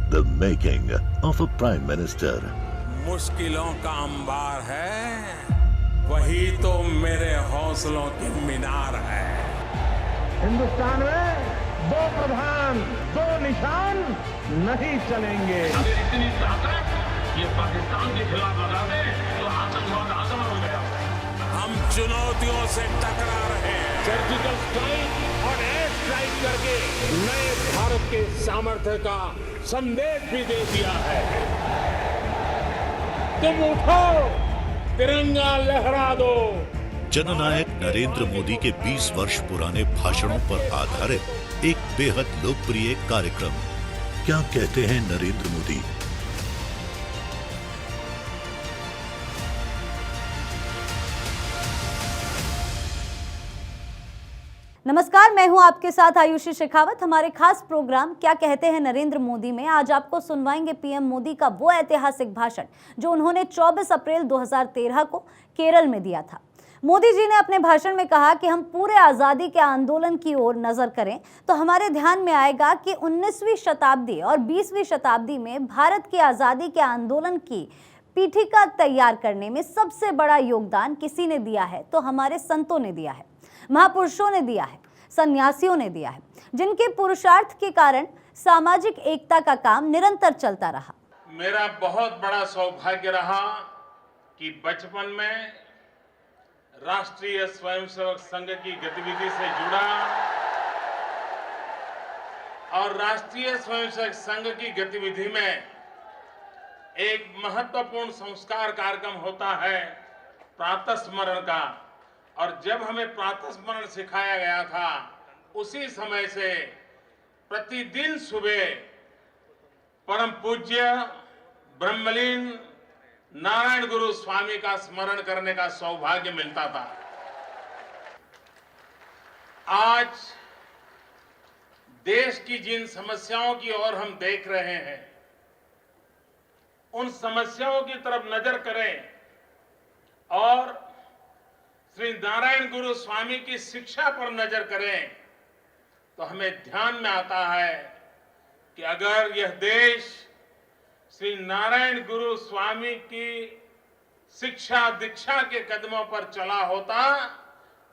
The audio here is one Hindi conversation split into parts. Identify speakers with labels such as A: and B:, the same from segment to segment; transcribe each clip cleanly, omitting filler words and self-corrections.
A: The making of a Prime Minister.
B: मुश्किलों का अंबार है, वही तो मेरे हौसलों की मीनार है।
C: हिंदुस्तान में दो प्रधान दो निशान नहीं चलेंगे।
D: अगर इतनी ताकत ये पाकिस्तान के खिलाफ लगा दे तो आतंकवाद आसान हो गया।
B: हम चुनौतियों से टकरा रहे हैं।
E: सर्जिकल स्ट्राइक और एयर स्ट्राइक करके नए भारत के सामर्थ्य का संदेश भी दे दिया है। तुम उठो, तिरंगा लहरा दो।
A: जननायक नरेंद्र मोदी के 20 वर्ष पुराने भाषणों पर आधारित एक बेहद लोकप्रिय कार्यक्रम। क्या कहते हैं नरेंद्र मोदी?
F: नमस्कार, मैं हूं आपके साथ आयुषी शेखावत। हमारे खास प्रोग्राम क्या कहते हैं नरेंद्र मोदी में आज आपको सुनवाएंगे पीएम मोदी का वो ऐतिहासिक भाषण जो उन्होंने 24 अप्रैल 2013 को केरल में दिया था। मोदी जी ने अपने भाषण में कहा कि हम पूरे आज़ादी के आंदोलन की ओर नजर करें तो हमारे ध्यान में आएगा कि 19वीं शताब्दी और 20वीं शताब्दी में भारत की आज़ादी के आंदोलन की पीठिका तैयार करने में सबसे बड़ा योगदान किसी ने दिया है तो हमारे संतों ने दिया है, महापुरुषों ने दिया है, सन्यासियों ने दिया है, जिनके पुरुषार्थ के कारण सामाजिक एकता का काम निरंतर चलता रहा।
E: मेरा बहुत बड़ा सौभाग्य रहा कि बचपन में राष्ट्रीय स्वयंसेवक संघ की गतिविधि से जुड़ा और राष्ट्रीय स्वयंसेवक संघ की गतिविधि में एक महत्वपूर्ण संस्कार कार्यक्रम होता है प्रातः स्मरण का। और जब हमें प्रातः स्मरण सिखाया गया था उसी समय से प्रतिदिन सुबह परम पूज्य ब्रह्मलीन नारायण गुरु स्वामी का स्मरण करने का सौभाग्य मिलता था। आज देश की जिन समस्याओं की ओर हम देख रहे हैं उन समस्याओं की तरफ नजर करें और श्री नारायण गुरु स्वामी की शिक्षा पर नजर करें तो हमें ध्यान में आता है कि अगर यह देश श्री नारायण गुरु स्वामी की शिक्षा दीक्षा के कदमों पर चला होता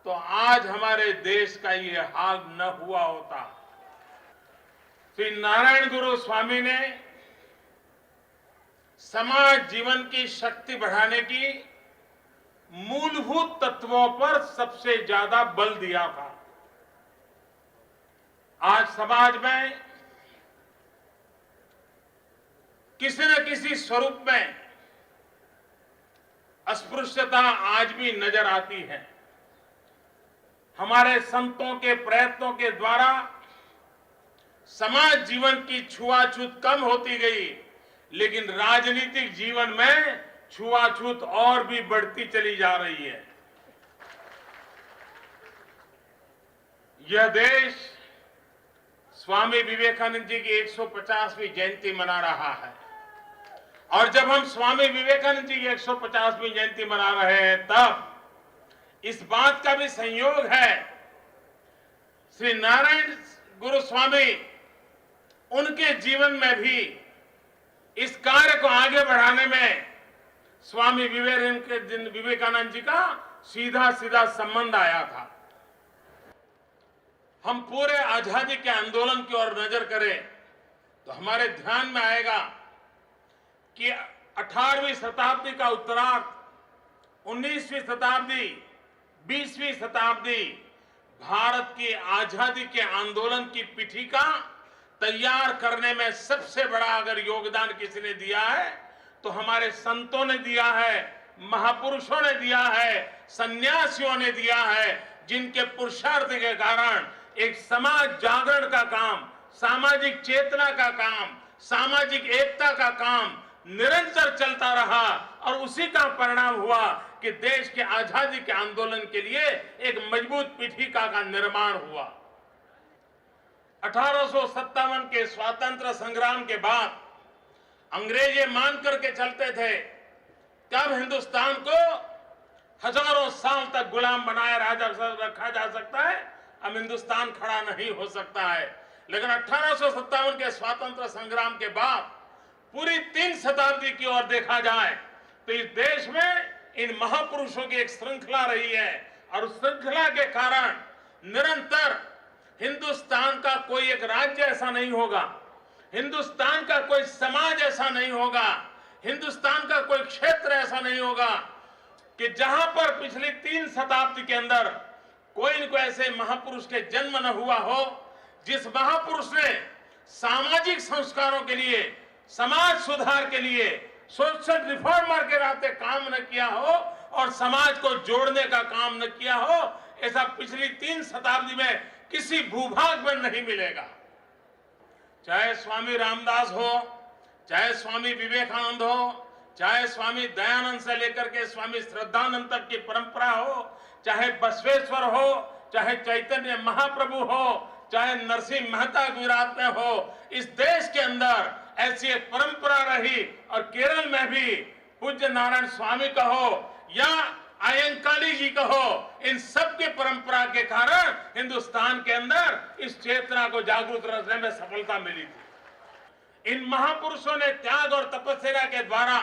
E: तो आज हमारे देश का ये हाल न हुआ होता। श्री नारायण गुरु स्वामी ने समाज जीवन की शक्ति बढ़ाने की मूलभूत तत्वों पर सबसे ज्यादा बल दिया था। आज समाज में किसी न किसी स्वरूप में अस्पृश्यता आज भी नजर आती है। हमारे संतों के प्रयत्नों के द्वारा समाज जीवन की छुआछूत कम होती गई, लेकिन राजनीतिक जीवन में छुआछूत और भी बढ़ती चली जा रही है। यह देश स्वामी विवेकानंद जी की 150वीं जयंती मना रहा है और जब हम स्वामी विवेकानंद जी की 150वीं जयंती मना रहे हैं तब इस बात का भी संयोग है श्री नारायण गुरु स्वामी उनके जीवन में भी इस कार्य को आगे बढ़ाने में स्वामी विवेकानंद जी का सीधा सीधा संबंध आया था। हम पूरे आजादी के आंदोलन की ओर नजर करें तो हमारे ध्यान में आएगा कि 18वीं शताब्दी का उत्तरार्ध, 19वीं शताब्दी, 20वीं शताब्दी भारत की आजादी के आंदोलन की पीठिका तैयार करने में सबसे बड़ा अगर योगदान किसी ने दिया है तो हमारे संतों ने दिया है, महापुरुषों ने दिया है, सन्यासियों ने दिया है, जिनके पुरुषार्थ के कारण एक समाज जागरण का काम, सामाजिक चेतना का काम, सामाजिक एकता का काम निरंतर चलता रहा और उसी का परिणाम हुआ कि देश के आजादी के आंदोलन के लिए एक मजबूत पीठिका का निर्माण हुआ। 1857 के स्वातंत्र संग्राम के बाद अंग्रेज ये मान करके चलते थे कब हिंदुस्तान को हजारों साल तक गुलाम बनाए रखा जा सकता है, अब हिंदुस्तान खड़ा नहीं हो सकता है। लेकिन 1857 के स्वतंत्र संग्राम के बाद पूरी 3 शताब्दी की ओर देखा जाए तो इस देश में इन महापुरुषों की एक श्रृंखला रही है और उस श्रृंखला के कारण निरंतर हिंदुस्तान का कोई एक राज्य ऐसा नहीं होगा, हिंदुस्तान का कोई समाज ऐसा नहीं होगा, हिंदुस्तान का कोई क्षेत्र ऐसा नहीं होगा कि जहां पर पिछली 3 शताब्दी के अंदर कोई न कोई ऐसे महापुरुष के जन्म न हुआ हो, जिस महापुरुष ने सामाजिक संस्कारों के लिए, समाज सुधार के लिए, सोशल रिफॉर्मर के रास्ते काम न किया हो और समाज को जोड़ने का काम न किया हो, ऐसा पिछली 3 शताब्दी में किसी भूभाग में नहीं मिलेगा। चाहे स्वामी रामदास हो, चाहे स्वामी विवेकानंद हो, चाहे स्वामी दयानंद से लेकर के स्वामी श्रद्धानंद तक की परंपरा हो, चाहे बसवेश्वर हो, चाहे चैतन्य महाप्रभु हो, चाहे नरसिंह मेहता गुजरात में हो, इस देश के अंदर ऐसी एक परंपरा रही और केरल में भी पूज्य नारायण स्वामी कहो या अयंकाली जी कहो, इन सब की परंपरा के कारण हिंदुस्तान के अंदर इस चेतना को जागरूक रखने में सफलता मिली थी। इन महापुरुषों ने त्याग और तपस्या के द्वारा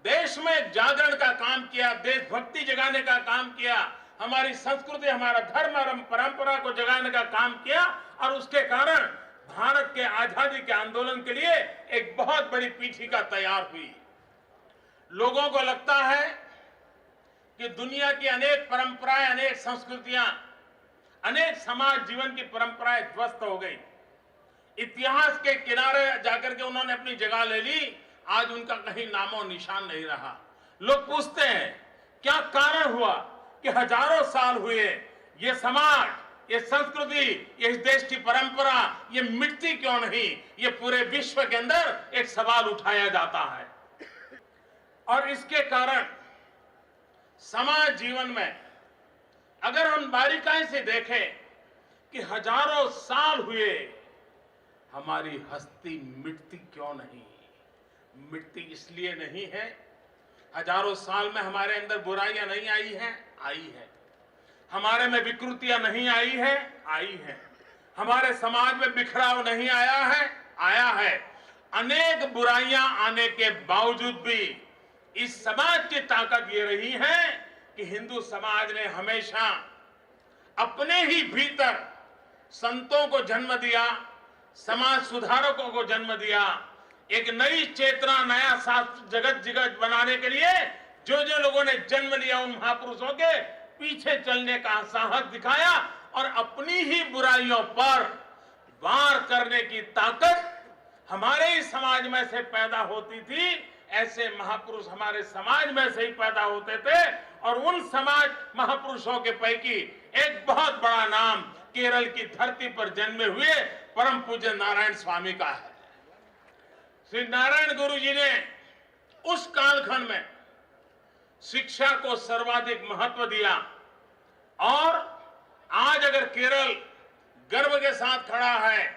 E: देश में जागरण का काम किया, देशभक्ति जगाने का काम किया, हमारी संस्कृति, हमारा धर्म और परंपरा को जगाने का काम किया और उसके कारण भारत के आजादी के आंदोलन के लिए एक बहुत बड़ी पीठिका तैयार हुई। लोगों को लगता है कि दुनिया की अनेक परंपराएं, अनेक संस्कृतियां, अनेक समाज जीवन की परंपराएं ध्वस्त हो गई, इतिहास के किनारे जाकर के उन्होंने अपनी जगह ले ली, आज उनका कहीं नामो निशान नहीं रहा। लोग पूछते हैं क्या कारण हुआ कि हजारों साल हुए ये समाज, ये संस्कृति, ये इस देश की परंपरा ये मिटती क्यों नहीं? ये पूरे विश्व के अंदर एक सवाल उठाया जाता है और इसके कारण समाज जीवन में अगर हम बारीकाई से देखें कि हजारों साल हुए, हमारी हस्ती मिटती क्यों नहीं? मिटती इसलिए नहीं है, हजारों साल में हमारे अंदर बुराइयां नहीं आई हैं, आई है। हमारे में विकृतियां नहीं आई है, आई है। हमारे समाज में बिखराव नहीं आया है, आया है। अनेक बुराइयां आने के बावजूद भी इस समाज की ताकत ये रही है कि हिंदू समाज ने हमेशा अपने ही भीतर संतों को जन्म दिया, समाज सुधारकों को जन्म दिया, एक नई चेतना, नया शास्त्र जगत जगत बनाने के लिए जो जो लोगों ने जन्म लिया उन महापुरुषों के पीछे चलने का साहस दिखाया और अपनी ही बुराइयों पर वार करने की ताकत हमारे ही समाज में से पैदा होती थी। ऐसे महापुरुष हमारे समाज में से ही पैदा होते थे और उन समाज महापुरुषों के पैकी एक बहुत बड़ा नाम केरल की धरती पर जन्मे हुए परम पूज्य नारायण स्वामी का है। श्री नारायण गुरु जी ने उस कालखंड में शिक्षा को सर्वाधिक महत्व दिया और आज अगर केरल गर्व के साथ खड़ा है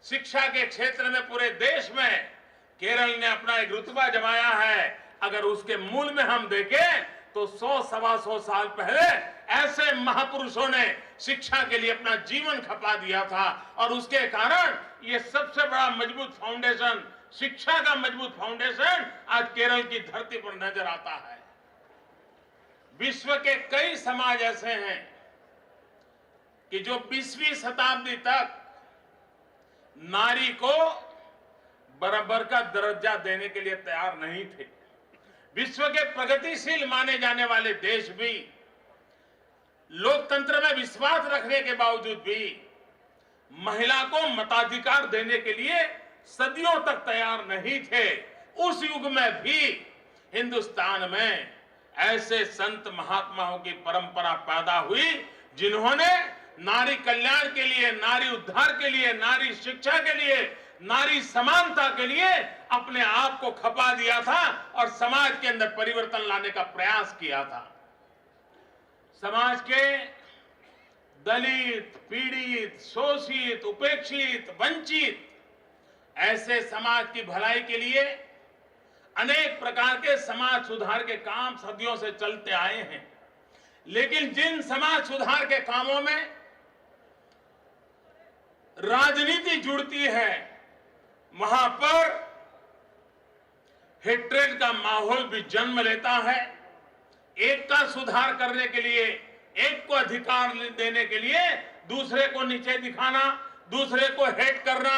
E: शिक्षा के क्षेत्र में, पूरे देश में केरल ने अपना एक रुतबा जमाया है। अगर उसके मूल में हम देखें तो 100-125 साल पहले ऐसे महापुरुषों ने शिक्षा के लिए अपना जीवन खपा दिया था और उसके कारण ये सबसे बड़ा मजबूत फाउंडेशन, शिक्षा का मजबूत फाउंडेशन आज केरल की धरती पर नजर आता है। विश्व के कई समाज ऐसे हैं कि जो 20वीं शताब्दी तक नारी को बराबर का दर्जा देने के लिए तैयार नहीं थे। विश्व के प्रगतिशील माने जाने वाले देश भी लोकतंत्र में विश्वास रखने के बावजूद भी महिला को मताधिकार देने के लिए सदियों तक तैयार नहीं थे। उस युग में भी हिंदुस्तान में ऐसे संत महात्माओं की परंपरा पैदा हुई जिन्होंने नारी कल्याण के लिए, नारी उद्धार के लिए, नारी शिक्षा के लिए, नारी समानता के लिए अपने आप को खपा दिया था और समाज के अंदर परिवर्तन लाने का प्रयास किया था। समाज के दलित, पीड़ित, शोषित, उपेक्षित, वंचित ऐसे समाज की भलाई के लिए अनेक प्रकार के समाज सुधार के काम सदियों से चलते आए हैं। लेकिन जिन समाज सुधार के कामों में राजनीति जुड़ती है, वहां पर हेट्रेड का माहौल भी जन्म लेता है। एक का सुधार करने के लिए, एक को अधिकार देने के लिए दूसरे को नीचे दिखाना, दूसरे को हेट करना,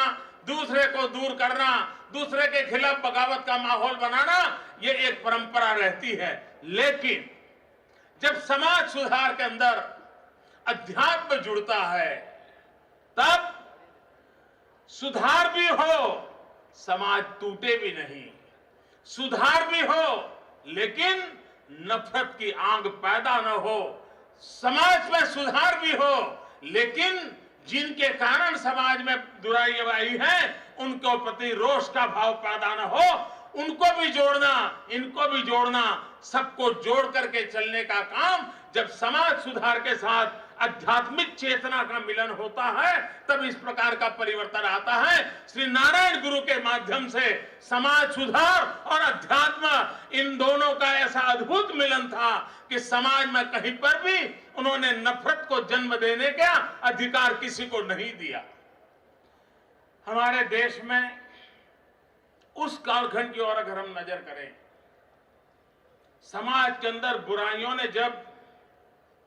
E: दूसरे को दूर करना, दूसरे के खिलाफ बगावत का माहौल बनाना, ये एक परंपरा रहती है। लेकिन जब समाज सुधार के अंदर अध्यात्म जुड़ता है, तब सुधार भी हो, समाज टूटे भी नहीं। सुधार भी हो, लेकिन नफरत की आग पैदा न हो। समाज में सुधार भी हो, लेकिन जिनके कारण समाज में बुराई आई है, उनको प्रति रोष का भाव पैदा न हो। उनको भी जोड़ना, इनको भी जोड़ना, सबको जोड़ करके चलने का काम जब समाज सुधार के साथ आध्यात्मिक चेतना का मिलन होता है, तब इस प्रकार का परिवर्तन आता है। श्री नारायण गुरु के माध्यम से समाज सुधार और अध्यात्म, इन दोनों का ऐसा अद्भुत मिलन था कि समाज में कहीं पर भी उन्होंने नफरत को जन्म देने का अधिकार किसी को नहीं दिया। हमारे देश में उस कालखंड की ओर अगर हम नजर करें, समाज के अंदर बुराइयों ने जब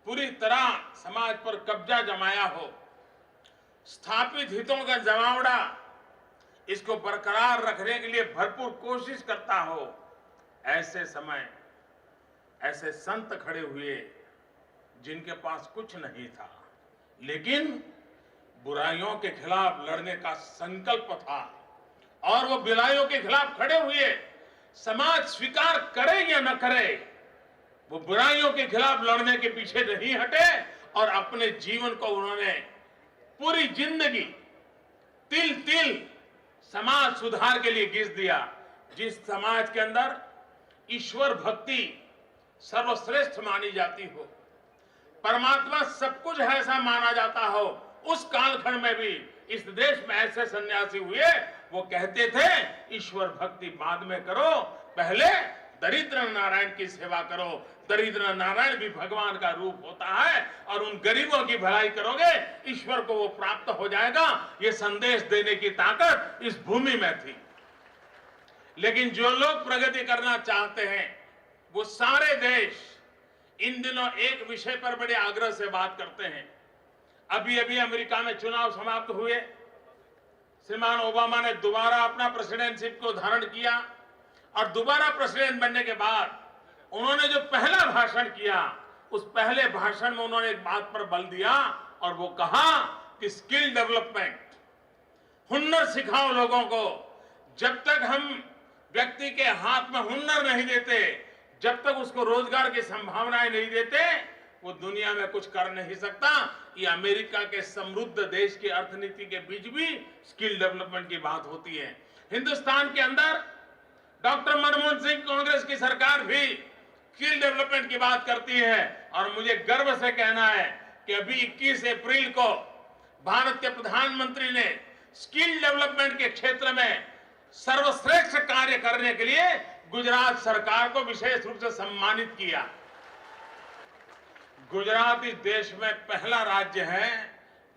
E: पूरी तरह समाज पर कब्जा जमाया हो, स्थापित हितों का जमावड़ा इसको बरकरार रखने के लिए भरपूर कोशिश करता हो, ऐसे समय ऐसे संत खड़े हुए जिनके पास कुछ नहीं था, लेकिन बुराइयों के खिलाफ लड़ने का संकल्प था, और वो बुराइयों के खिलाफ खड़े हुए। समाज स्वीकार करे या न करे, वो बुराइयों के खिलाफ लड़ने के पीछे नहीं हटे, और अपने जीवन को उन्होंने पूरी जिंदगी तिल तिल समाज सुधार के लिए घिस दिया। जिस समाज के अंदर ईश्वर भक्ति सर्वश्रेष्ठ मानी जाती हो, परमात्मा सब कुछ ऐसा माना जाता हो, उस कालखंड में भी इस देश में ऐसे सन्यासी हुए, वो कहते थे ईश्वर भक्ति बाद में करो, पहले दरिद्र नारायण की सेवा करो। दरिद्र नारायण भी भगवान का रूप होता है, और उन गरीबों की भलाई करोगे, ईश्वर को वो प्राप्त हो जाएगा। ये संदेश देने की ताकत इस भूमि में थी। लेकिन जो लोग प्रगति करना चाहते हैं, वो सारे देश इन दिनों एक विषय पर बड़े आग्रह से बात करते हैं। अभी अभी अमेरिका में चुनाव समाप्त हुए, श्रीमान ओबामा ने दोबारा अपना प्रेसिडेंटशिप को धारण किया, और दोबारा प्रेसिडेंट बनने के बाद उन्होंने जो पहला भाषण किया, उस पहले भाषण में उन्होंने एक बात पर बल दिया, और वो कहा कि स्किल डेवलपमेंट, हुनर सिखाओ लोगों को। जब तक हम व्यक्ति के हाथ में हुनर नहीं देते, जब तक उसको रोजगार की संभावनाएं नहीं देते, वो दुनिया में कुछ कर नहीं सकता। ये अमेरिका के समृद्ध देश की अर्थनीति के बीच भी स्किल डेवलपमेंट की बात होती है। हिंदुस्तान के अंदर डॉक्टर मनमोहन सिंह कांग्रेस की सरकार भी स्किल डेवलपमेंट की बात करती है, और मुझे गर्व से कहना है कि अभी 21 अप्रैल को भारत के प्रधानमंत्री ने स्किल डेवलपमेंट के क्षेत्र में सर्वश्रेष्ठ कार्य करने के लिए गुजरात सरकार को विशेष रूप से सम्मानित किया। गुजरात इस देश में पहला राज्य है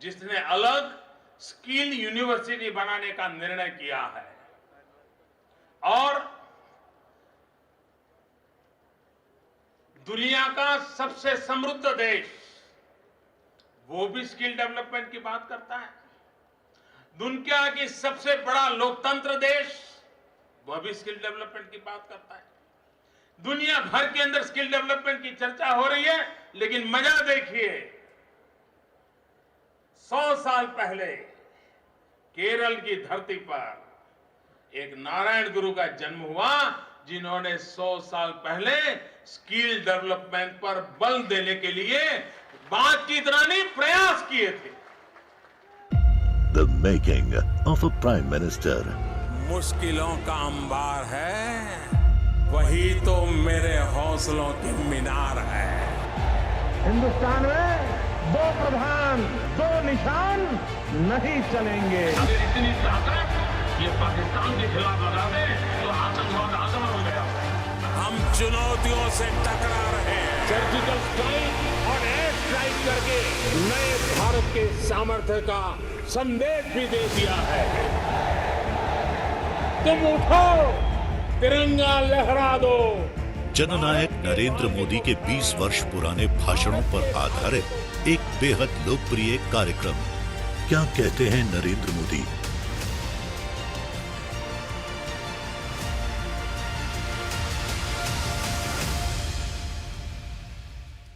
E: जिसने अलग स्किल यूनिवर्सिटी बनाने का निर्णय किया है, और दुनिया का सबसे समृद्ध देश वो भी स्किल डेवलपमेंट की बात करता है। दुनिया की सबसे बड़ा लोकतंत्र देश वह भी स्किल डेवलपमेंट की बात करता है। दुनिया भर के अंदर स्किल डेवलपमेंट की चर्चा हो रही है, लेकिन मजा देखिए, 100 साल पहले केरल की धरती पर एक नारायण गुरु का जन्म हुआ, जिन्होंने 100 साल पहले स्किल डेवलपमेंट पर बल देने के लिए बात की तरह नहीं प्रयास किए थे।
A: The making of a prime minister.
B: मुश्किलों का अंबार है, वही तो मेरे हौसलों की मीनार है।
C: हिंदुस्तान में 2 प्रधान 2 निशान नहीं चलेंगे।
D: अगर इतनी ताकत ये पाकिस्तान के खिलाफ लगा दे तो आतंकवाद आसमान हो गया।
B: हम चुनौतियों से टकरा रहे हैं।
E: सर्जिकल स्ट्राइक और एयर स्ट्राइक करके नए भारत के सामर्थ्य का संदेश भी दे दिया है। तुम उठो, तिरंगा लहरा दो।
A: जननायक नरेंद्र मोदी के 20 वर्ष पुराने भाषणों पर आधारित एक बेहद लोकप्रिय कार्यक्रम क्या कहते हैं नरेंद्र मोदी।